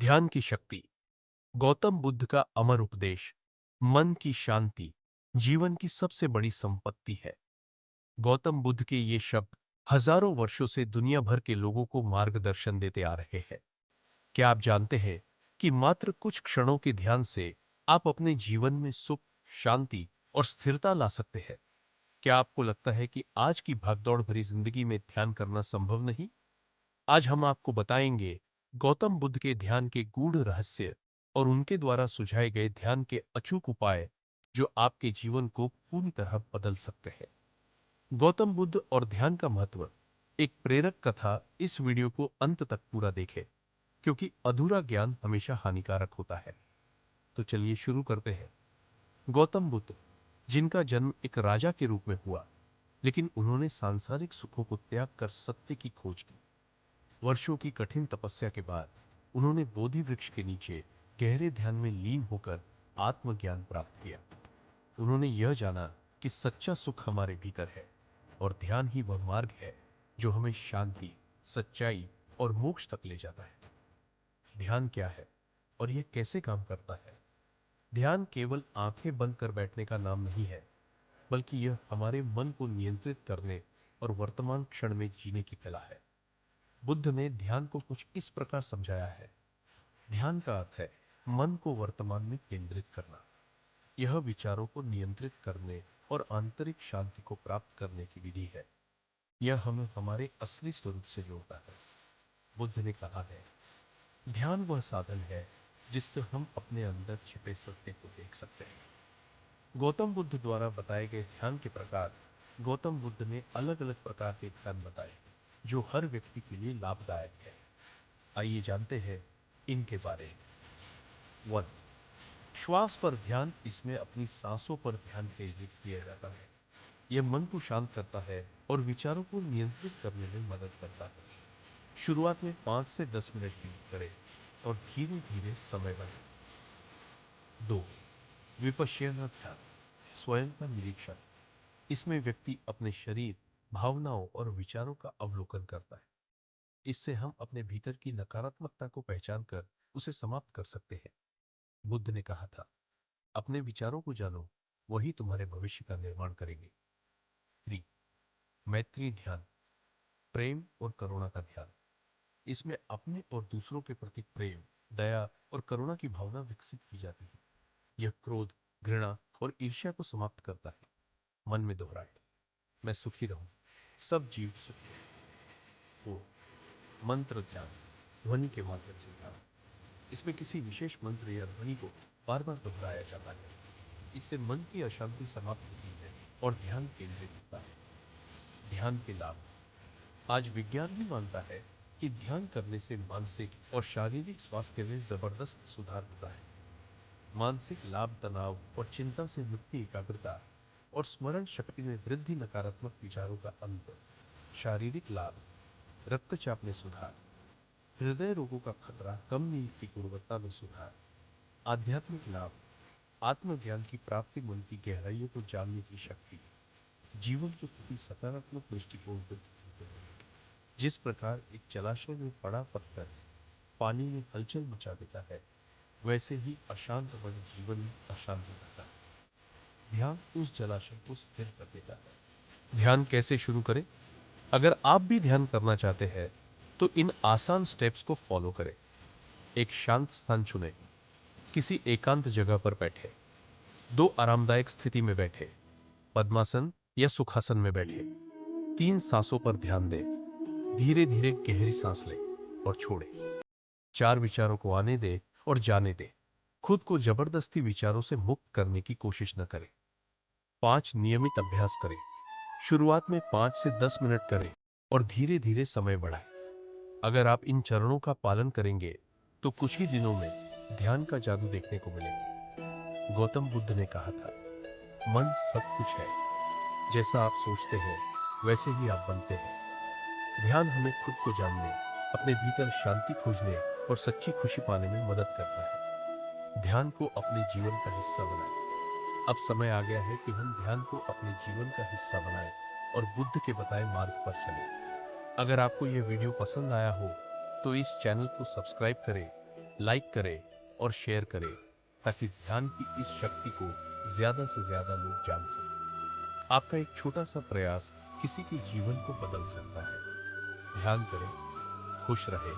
ध्यान की शक्ति। गौतम बुद्ध का अमर उपदेश। मन की शांति जीवन की सबसे बड़ी संपत्ति है। गौतम बुद्ध के ये शब्द हजारों वर्षों से दुनिया भर के लोगों को मार्गदर्शन देते आ रहे हैं। क्या आप जानते हैं कि मात्र कुछ क्षणों के ध्यान से आप अपने जीवन में सुख, शांति और स्थिरता ला सकते हैं? क्या आपको लगता है कि आज की भागदौड़ भरी जिंदगी में ध्यान करना संभव नहीं? आज हम आपको बताएंगे गौतम बुद्ध के ध्यान के गूढ़ रहस्य और उनके द्वारा सुझाए गए ध्यान के अचूक उपाय जो आपके जीवन को पूरी तरह बदल सकते हैं। गौतम बुद्ध और ध्यान का महत्व, एक प्रेरक कथा। इस वीडियो को अंत तक पूरा देखें क्योंकि अधूरा ज्ञान हमेशा हानिकारक होता है। तो चलिए शुरू करते हैं। गौतम बुद्ध, जिनका जन्म एक राजा के रूप में हुआ, लेकिन उन्होंने सांसारिक सुखों को त्याग कर सत्य की खोज की। वर्षों की कठिन तपस्या के बाद उन्होंने बोधि वृक्ष के नीचे गहरे ध्यान में लीन होकर आत्मज्ञान प्राप्त किया। उन्होंने यह जाना कि सच्चा सुख हमारे भीतर है और ध्यान ही वह मार्ग है जो हमें शांति, सच्चाई और मोक्ष तक ले जाता है। ध्यान क्या है और यह कैसे काम करता है? ध्यान केवल आंखें बंद कर बैठने का नाम नहीं है, बल्कि यह हमारे मन को नियंत्रित करने और वर्तमान क्षण में जीने की कला है। बुद्ध ने ध्यान को कुछ इस प्रकार समझाया है। ध्यान का अर्थ है मन को वर्तमान में केंद्रित करना। यह विचारों को नियंत्रित करने और आंतरिक शांति को प्राप्त करने की विधि है। यह हमें हमारे असली स्वरूप से जोड़ता है। बुद्ध ने कहा है, ध्यान वह साधन है जिससे हम अपने अंदर छिपे सत्य को देख सकते हैं। गौतम बुद्ध द्वारा बताए गए ध्यान के प्रकार। गौतम बुद्ध ने अलग अलग प्रकार के ध्यान बताए जो हर व्यक्ति के लिए लाभदायक है। आइए जानते हैं इनके बारे में। 1. श्वास पर ध्यान। इसमें अपनी सांसों पर ध्यान केंद्रित किया जाता है। यह मन को शांत करता है और विचारों को नियंत्रित करने में मदद करता है। शुरुआत में 5 से 10 मिनट की करें और धीरे धीरे समय बढ़ाएं। 2. विपश्यना ध्यान। स्वयं का निरीक्षण। इसमें व्यक्ति अपने शरीर, भावनाओं और विचारों का अवलोकन करता है। इससे हम अपने भीतर की नकारात्मकता को पहचान कर उसे समाप्त कर सकते हैं। बुद्ध ने कहा था, अपने विचारों को जानो, वही तुम्हारे भविष्य का निर्माण करेंगे। 3. मैत्री ध्यान। प्रेम और करुणा का ध्यान। इसमें अपने और दूसरों के प्रति प्रेम, दया और करुणा की भावना विकसित की जाती है। यह क्रोध, घृणा और ईर्ष्या को समाप्त करता है। मन में दोहराए, मैं सुखी रहूं, सब जीव सुखी हो। मंत्र ध्यान। ध्वनि के माध्यम से ध्यान। इसमें किसी विशेष मंत्र या ध्वनि को बार बार दोहराया जाता है। इससे मन की अशांति समाप्त होती है और ध्यान केंद्रित होता है। ध्यान के लाभ। आज विज्ञान भी मानता है कि ध्यान करने से मानसिक और शारीरिक स्वास्थ्य में जबरदस्त सुधार होता है। मानसिक लाभ, तनाव और चिंता से मुक्ति, एकाग्रता और स्मरण शक्ति में वृद्धि, नकारात्मक विचारों का अंत। शारीरिक लाभ, रक्तचाप में सुधार, हृदय रोगों का खतरा कम, नींद की गुणवत्ता में सुधार। आध्यात्मिक लाभ, आत्मज्ञान की प्राप्ति, मन की गहराइयों को जानने की शक्ति, जीवन के प्रति सकारात्मक दृष्टिकोण को। जिस प्रकार एक जलाशय में पड़ा पत्थर पानी में हलचल मचा देता है, वैसे ही अशांत मन जीवन में अशांत रहता है। ध्यान उस जलाशय को स्थिर कर देता है। ध्यान कैसे शुरू करें? अगर आप भी ध्यान करना चाहते हैं तो इन आसान स्टेप्स को फॉलो करें। एक शांत स्थान चुनें। किसी एकांत जगह पर बैठे। 2 आरामदायक स्थिति में बैठे, पद्मासन या सुखासन में बैठे। 3 सांसों पर ध्यान दें। धीरे धीरे गहरी सांस लें और छोड़ें। 4 विचारों को आने दें और जाने दें। खुद को जबरदस्ती विचारों से मुक्त करने की कोशिश न करें। 5 नियमित अभ्यास करें। शुरुआत में 5 से 10 मिनट करें और धीरे धीरे समय बढ़ाएं। अगर आप इन चरणों का पालन करेंगे तो कुछ ही दिनों में ध्यान का जादू देखने को मिलेगा। गौतम बुद्ध ने कहा था, मन सब कुछ है, जैसा आप सोचते हैं वैसे ही आप बनते हैं। ध्यान हमें खुद को जानने, अपने भीतर शांति खोजने और सच्ची खुशी पाने में मदद करता है। ध्यान को अपने जीवन का हिस्सा बनाएं। अब समय आ गया है कि हम ध्यान को अपने जीवन का हिस्सा बनाएं और बुद्ध के बताए मार्ग पर चलें। अगर आपको यह वीडियो पसंद आया हो तो इस चैनल को सब्सक्राइब करें, लाइक करें और शेयर करें ताकि ध्यान की इस शक्ति को ज्यादा से ज्यादा लोग जान सकें। आपका एक छोटा सा प्रयास किसी के जीवन को बदल सकता है। ध्यान करें, खुश रहें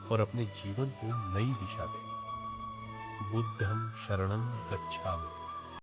और अपने जीवन को नई दिशा दें। बुद्धं शरणं गच्छामि।